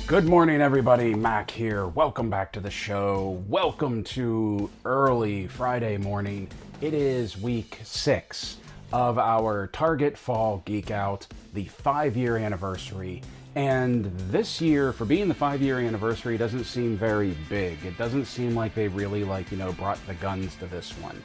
Good morning, everybody. Mac here. Welcome back to the show. Welcome to early Friday morning. It is week 6 of our Target Fall Geek Out, the 5-year anniversary. And this year, for being the 5-year anniversary, doesn't seem very big. It doesn't seem like they really, brought the guns to this one.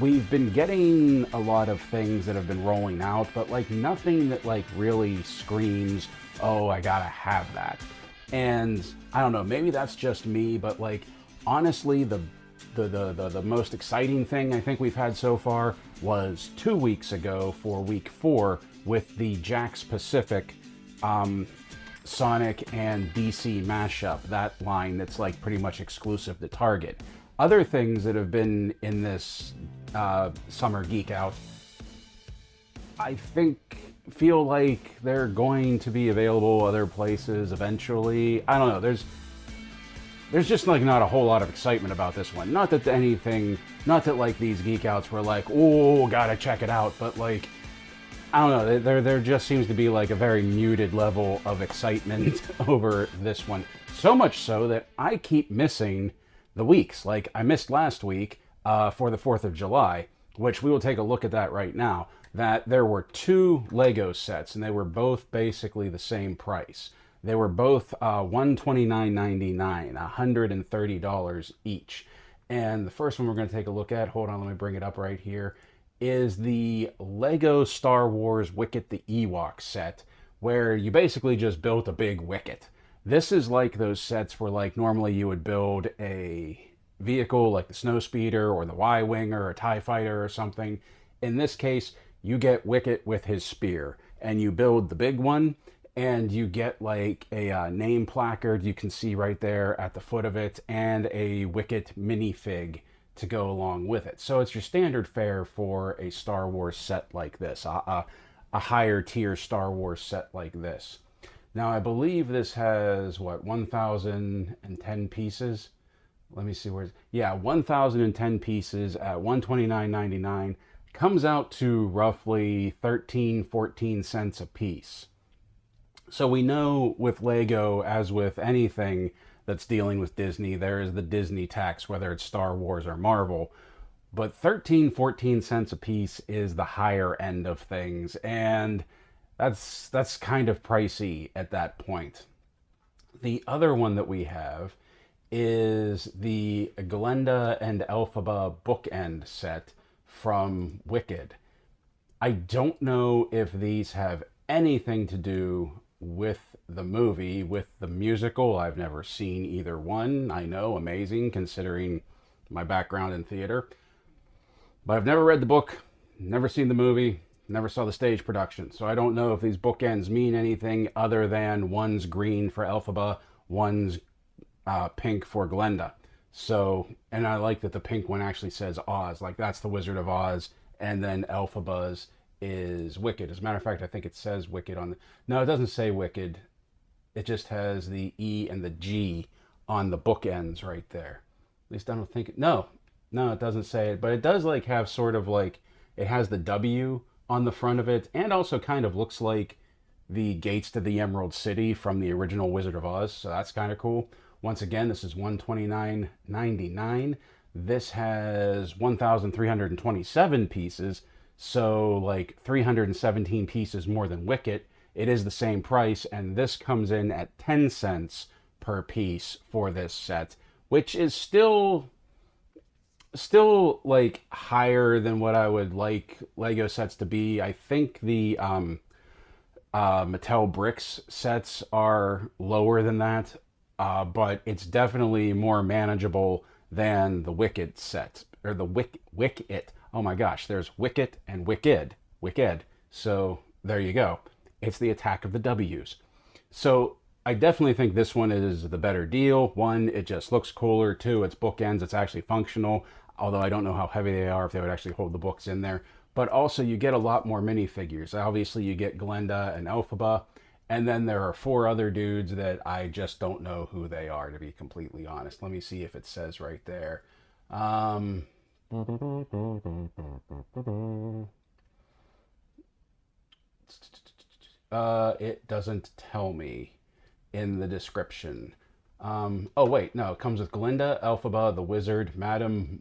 We've been getting a lot of things that have been rolling out, but nothing that really screams, oh, I gotta have that. And I don't know, maybe that's just me, but honestly, the most exciting thing I think we've had so far was 2 weeks ago for week 4 with the Jakks Pacific Sonic and DC mashup, that line that's pretty much exclusive to Target. Other things that have been in this summer geek out, I feel like they're going to be available other places eventually. I don't know. There's just not a whole lot of excitement about this one. Not that these geek outs were oh, gotta check it out, but I don't know. There just seems to be a very muted level of excitement over this one. So much so that I keep missing the weeks. I missed last week for the 4th of July, which we will take a look at that right now. That there were 2 Lego sets, and they were both basically the same price. They were both $129.99, $130 each. And the first one we're going to take a look at, hold on, let me bring it up right here, is the Lego Star Wars Wicket the Ewok set, where you basically just built a big Wicket. This is like those sets where normally you would build a vehicle like the Snowspeeder or the Y-Wing or a TIE Fighter or something. In this case, you get Wicket with his spear, and you build the big one, and you get a name placard you can see right there at the foot of it, and a Wicket minifig to go along with it. So it's your standard fare for a Star Wars set like this, a higher tier Star Wars set like this. Now I believe this has, 1,010 pieces? Let me see where, yeah, 1,010 pieces at $129.99. Comes out to roughly 13-14 cents a piece. So we know with Lego, as with anything that's dealing with Disney, there is the Disney tax, whether it's Star Wars or Marvel. But 13-14 cents a piece is the higher end of things, and that's kind of pricey at that point. The other one that we have is the Glenda and Elphaba bookend set from Wicked. I don't know if these have anything to do with the movie, with the musical. I've never seen either one. I know, amazing considering my background in theater. But I've never read the book, never seen the movie, never saw the stage production. So I don't know if these bookends mean anything other than one's green for Elphaba, one's pink for Glenda. So, and I like that the pink one actually says Oz, that's the Wizard of Oz, and then Elphaba's is Wicked. As a matter of fact, I think it says Wicked on the, no, it doesn't say Wicked. It just has the E and the G on the bookends right there. At least I don't think, no, it doesn't say it, but it does have sort of it has the W on the front of it, and also kind of looks like the gates to the Emerald City from the original Wizard of Oz, so that's kind of cool. Once again, this is $129.99. This has 1,327 pieces, so 317 pieces more than Wicket. It is the same price, and this comes in at 10 cents per piece for this set, which is still higher than what I would like Lego sets to be. I think the Mattel Bricks sets are lower than that. But it's definitely more manageable than the Wicked set, or the Wicket. Oh my gosh, there's Wicket and Wicked. So there you go. It's the attack of the W's. So I definitely think this one is the better deal. 1, it just looks cooler. 2, it's bookends. It's actually functional, although I don't know how heavy they are, if they would actually hold the books in there. But also you get a lot more minifigures. Obviously you get Glenda and Elphaba. And then there are 4 other dudes that I just don't know who they are, to be completely honest. Let me see if it says right there. It doesn't tell me in the description. Oh wait, no, it comes with Glinda, Elphaba, the Wizard, Madame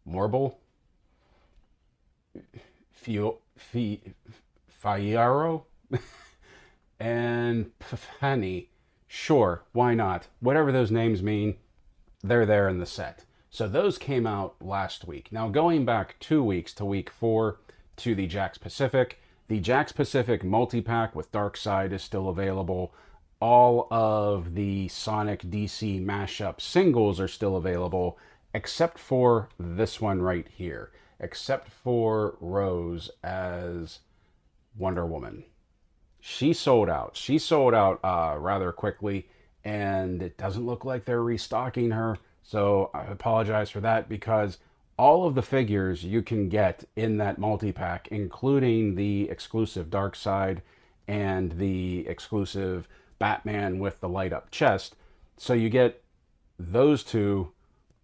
Morble, Fiaro, and Pfani. Sure, why not? Whatever those names mean, they're there in the set. So those came out last week. Now going back 2 weeks to week 4 to the Jakks Pacific. The Jakks Pacific multi-pack with Darkseid is still available. All of the Sonic DC mashup singles are still available, except for this one right here. Except for Rose as Wonder Woman. She sold out. She sold out rather quickly, and it doesn't look like they're restocking her. So I apologize for that, because all of the figures you can get in that multi-pack, including the exclusive Darkseid and the exclusive Batman with the light-up chest. So you get those two,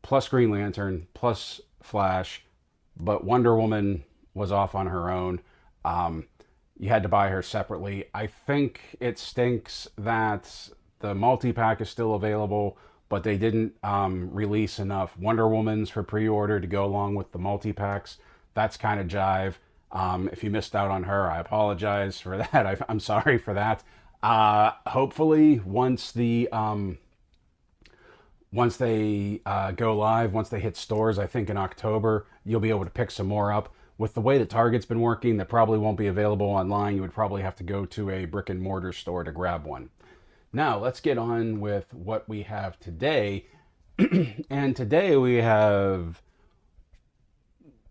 plus Green Lantern, plus Flash, but Wonder Woman was off on her own. You had to buy her separately. I think it stinks that the multi-pack is still available, but they didn't release enough Wonder Womans for pre-order to go along with the multi-packs. That's kind of jive. If you missed out on her, I apologize for that. I'm sorry for that. Hopefully, once they go live, once they hit stores, I think in October, you'll be able to pick some more up. With the way that Target's been working, that probably won't be available online. You would probably have to go to a brick and mortar store to grab one. Now, let's get on with what we have today. And today we have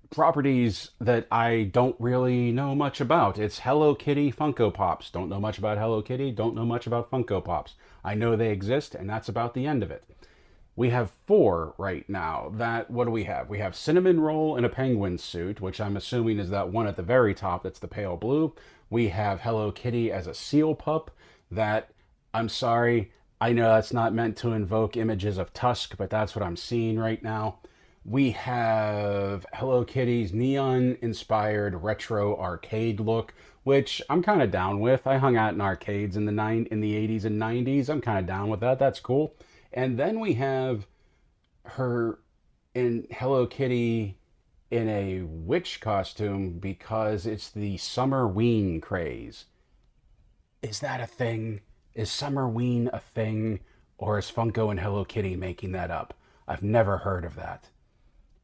properties that I don't really know much about. It's Hello Kitty Funko Pops. Don't know much about Hello Kitty. Don't know much about Funko Pops. I know they exist, and that's about the end of it. We have 4 right now. What do we have? We have Cinnamon Roll in a penguin suit, which I'm assuming is that one at the very top that's the pale blue. We have Hello Kitty as a seal pup. I'm sorry, I know that's not meant to invoke images of Tusk, but that's what I'm seeing right now. We have Hello Kitty's neon-inspired retro arcade look, which I'm kind of down with. I hung out in arcades in the 80s and 90s. I'm kind of down with that. That's cool. And then we have her in Hello Kitty in a witch costume because it's the Summerween craze. Is that a thing? Is Summerween a thing? Or is Funko and Hello Kitty making that up? I've never heard of that.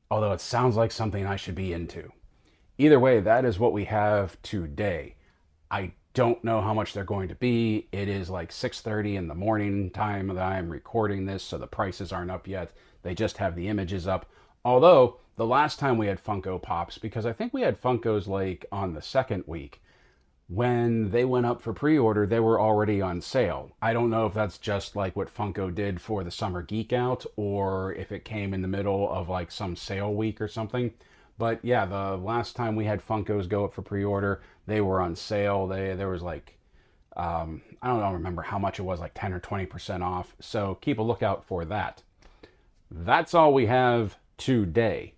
Although it sounds like something I should be into. Either way, that is what we have today. I don't know how much they're going to be. It is like 6:30 in the morning time that I am recording this, so the prices aren't up yet. They just have the images up. Although, the last time we had Funko Pops, because I think we had Funkos like on the second week, when they went up for pre-order, they were already on sale. I don't know if that's just like what Funko did for the Summer Geek Out, or if it came in the middle of like some sale week or something. But yeah, the last time we had Funkos go up for pre-order, they were on sale. There was like, I don't remember how much it was, like 10 or 20% off. So keep a lookout for that. That's all we have today.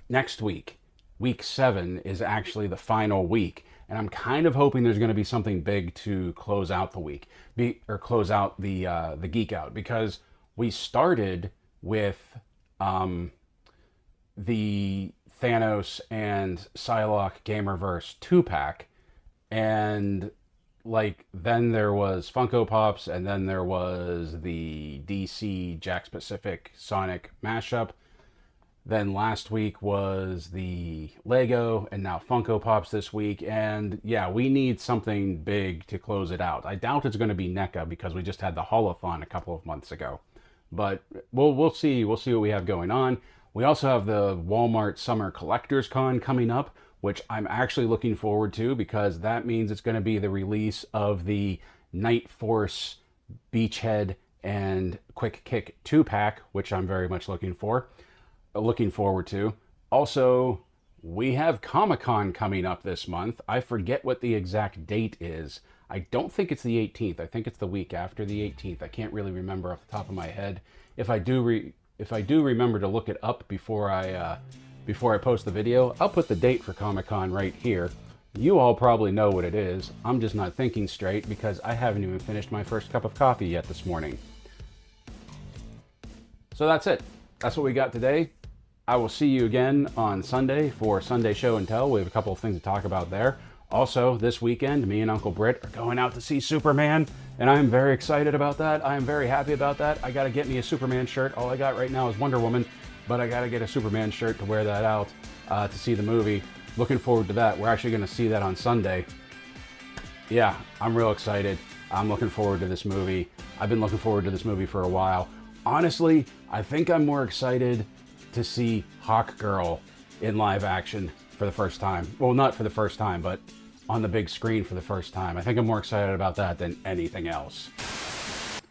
Next week, week 7, is actually the final week. And I'm kind of hoping there's going to be something big to close out the week, or close out the Geek Out, because we started with the Thanos and Psylocke Gamerverse 2-pack, and like then there was Funko Pops, and then there was the DC Jakks Pacific Sonic mashup. Then last week was the Lego, and now Funko Pops this week. And yeah, we need something big to close it out. I doubt it's going to be NECA because we just had the Holothon a couple of months ago. But we'll see. We'll see what we have going on. We also have the Walmart Summer Collectors Con coming up, which I'm actually looking forward to, because that means it's going to be the release of the Night Force, Beachhead, and Quick Kick 2-pack, which I'm very much looking forward to. Also, we have Comic-Con coming up this month. I forget what the exact date is. I don't think it's the 18th. I think it's the week after the 18th. I can't really remember off the top of my head. If I do remember to look it up before I post the video, I'll put the date for Comic-Con right here. You all probably know what it is. I'm just not thinking straight because I haven't even finished my first cup of coffee yet this morning. So that's it. That's what we got today. I will see you again on Sunday for Sunday Show and Tell. We have a couple of things to talk about there. Also, this weekend, me and Uncle Britt are going out to see Superman, and I'm very excited about that. I am very happy about that. I got to get me a Superman shirt. All I got right now is Wonder Woman, but I got to get a Superman shirt to wear that out to see the movie. Looking forward to that. We're actually going to see that on Sunday. Yeah, I'm real excited. I'm looking forward to this movie. I've been looking forward to this movie for a while. Honestly, I think I'm more excited to see Hawkgirl in live action for the first time. Well, not for the first time, but on the big screen for the first time. I think I'm more excited about that than anything else.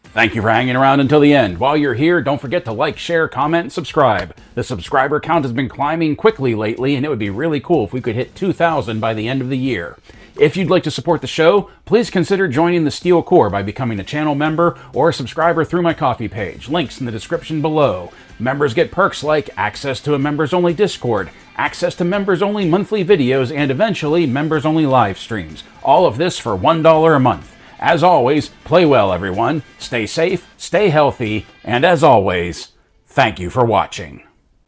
Thank you for hanging around until the end. While you're here, don't forget to like, share, comment, and subscribe. The subscriber count has been climbing quickly lately, and it would be really cool if we could hit 2,000 by the end of the year. If you'd like to support the show, please consider joining the Steel Corps by becoming a channel member or a subscriber through my Ko-fi page. Links in the description below. Members get perks like access to a members-only Discord, access to members-only monthly videos, and eventually members-only live streams. All of this for $1 a month. As always, play well, everyone. Stay safe, stay healthy, and as always, thank you for watching.